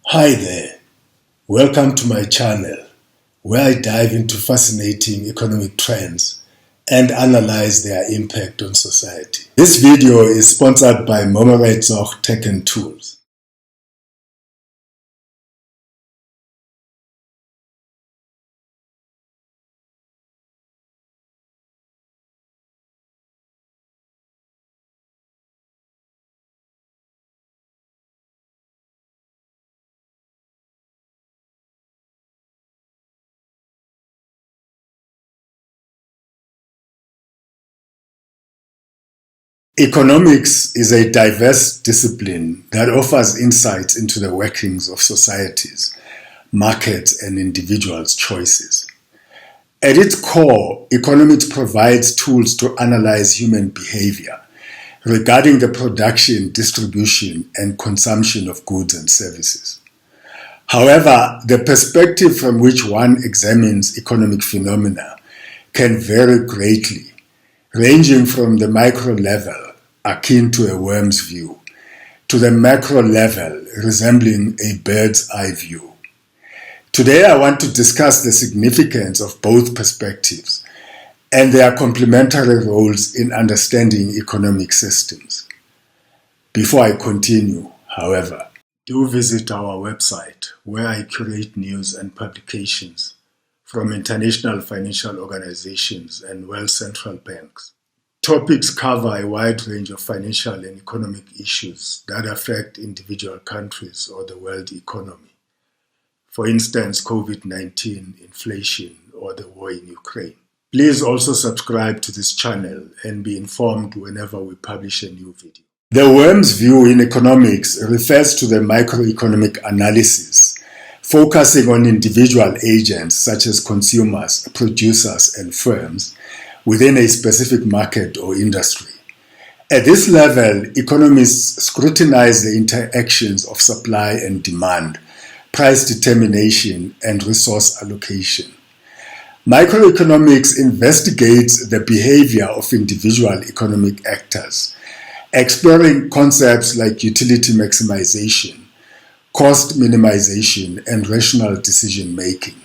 Hi there, welcome to my channel where I dive into fascinating economic trends and analyze their impact on society. This video is sponsored by Tech and Tools. Economics is a diverse discipline that offers insights into the workings of societies, markets, and individuals' choices. At its core, economics provides tools to analyze human behavior regarding the production, distribution, and consumption of goods and services. However, the perspective from which one examines economic phenomena can vary greatly, ranging from the micro level, akin to a worm's view, to the macro level, resembling a bird's eye view. Today I want to discuss the significance of both perspectives and their complementary roles in understanding economic systems. Before I continue, however, do visit our website where I curate news and publications from international financial organizations and world central banks. Topics cover a wide range of financial and economic issues that affect individual countries or the world economy. For instance, COVID-19, inflation, or the war in Ukraine. Please also subscribe to this channel and be informed whenever we publish a new video. The worm's view in economics refers to the microeconomic analysis, focusing on individual agents such as consumers, producers, and firms within a specific market or industry. At this level, economists scrutinize the interactions of supply and demand, price determination, and resource allocation. Microeconomics investigates the behavior of individual economic actors, exploring concepts like utility maximization, cost minimization, and rational decision making.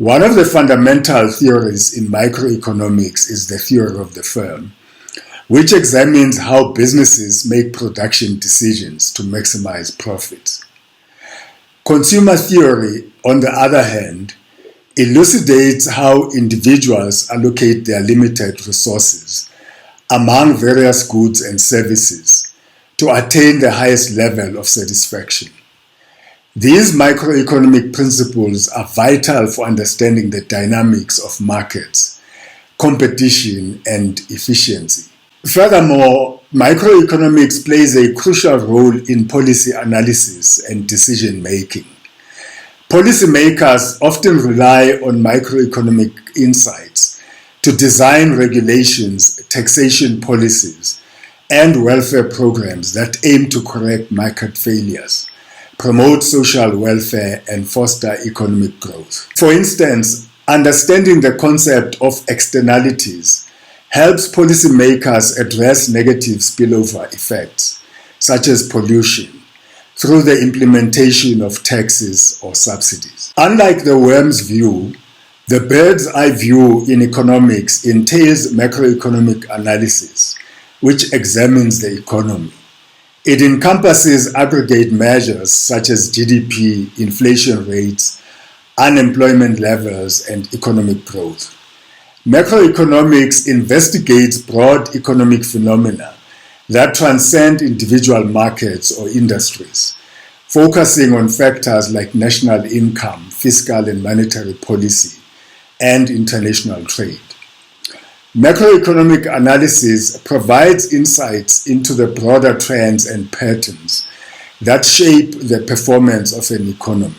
One of the fundamental theories in microeconomics is the theory of the firm, which examines how businesses make production decisions to maximize profits. Consumer theory, on the other hand, elucidates how individuals allocate their limited resources among various goods and services to attain the highest level of satisfaction. These microeconomic principles are vital for understanding the dynamics of markets, competition, and efficiency. Furthermore, microeconomics plays a crucial role in policy analysis and decision making. Policymakers often rely on microeconomic insights to design regulations, taxation policies, and welfare programs that aim to correct market failures, promote social welfare, and foster economic growth. For instance, understanding the concept of externalities helps policymakers address negative spillover effects, such as pollution, through the implementation of taxes or subsidies. Unlike the worm's view, the bird's eye view in economics entails macroeconomic analysis, which examines the economy. It encompasses aggregate measures such as GDP, inflation rates, unemployment levels, and economic growth. Macroeconomics investigates broad economic phenomena that transcend individual markets or industries, focusing on factors like national income, fiscal and monetary policy, and international trade. Macroeconomic analysis provides insights into the broader trends and patterns that shape the performance of an economy.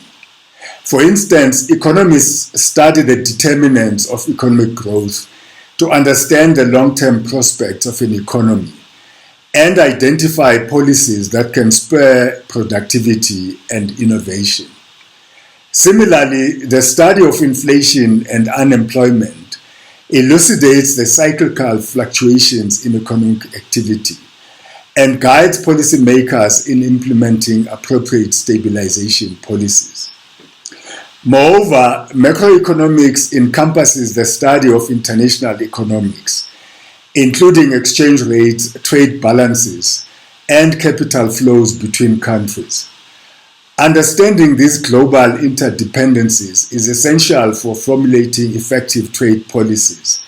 For instance, economists study the determinants of economic growth to understand the long-term prospects of an economy and identify policies that can spur productivity and innovation. Similarly, the study of inflation and unemployment elucidates the cyclical fluctuations in economic activity and guides policymakers in implementing appropriate stabilization policies. Moreover, macroeconomics encompasses the study of international economics, including exchange rates, trade balances, and capital flows between countries. Understanding these global interdependencies is essential for formulating effective trade policies,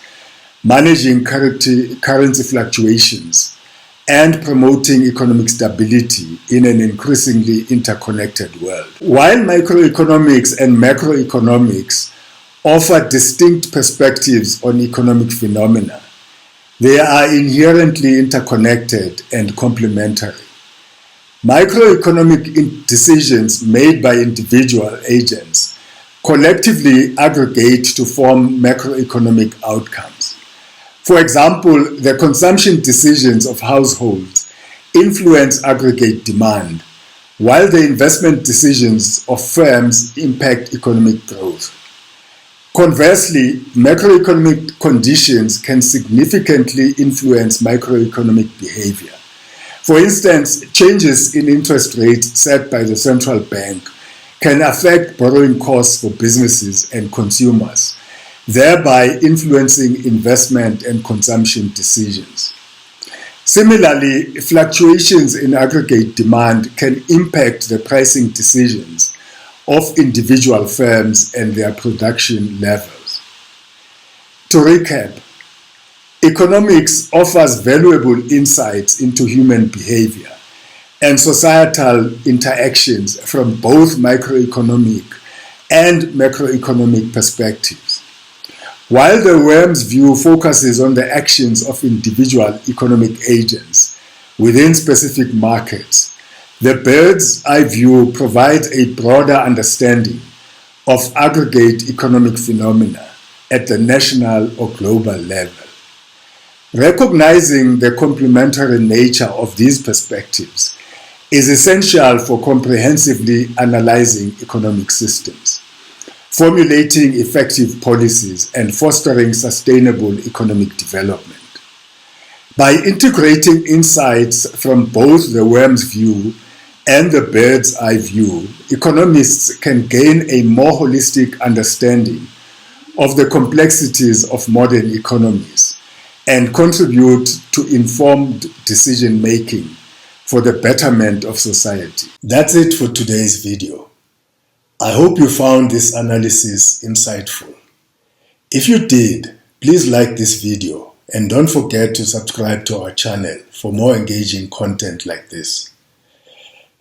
managing currency fluctuations, and promoting economic stability in an increasingly interconnected world. While microeconomics and macroeconomics offer distinct perspectives on economic phenomena, they are inherently interconnected and complementary. Microeconomic decisions made by individual agents collectively aggregate to form macroeconomic outcomes. For example, the consumption decisions of households influence aggregate demand, while the investment decisions of firms impact economic growth. Conversely, macroeconomic conditions can significantly influence microeconomic behavior. For instance, changes in interest rates set by the central bank can affect borrowing costs for businesses and consumers, thereby influencing investment and consumption decisions. Similarly, fluctuations in aggregate demand can impact the pricing decisions of individual firms and their production levels. To recap, economics offers valuable insights into human behavior and societal interactions from both microeconomic and macroeconomic perspectives. While the worm's view focuses on the actions of individual economic agents within specific markets, the bird's eye view provides a broader understanding of aggregate economic phenomena at the national or global level. Recognizing the complementary nature of these perspectives is essential for comprehensively analyzing economic systems, formulating effective policies, and fostering sustainable economic development. By integrating insights from both the worm's view and the bird's eye view, economists can gain a more holistic understanding of the complexities of modern economies and contribute to informed decision-making for the betterment of society. That's it for today's video. I hope you found this analysis insightful. If you did, please like this video and don't forget to subscribe to our channel for more engaging content like this.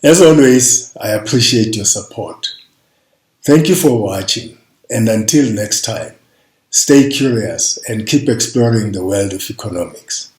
As always, I appreciate your support. Thank you for watching, and until next time, stay curious and keep exploring the world of economics.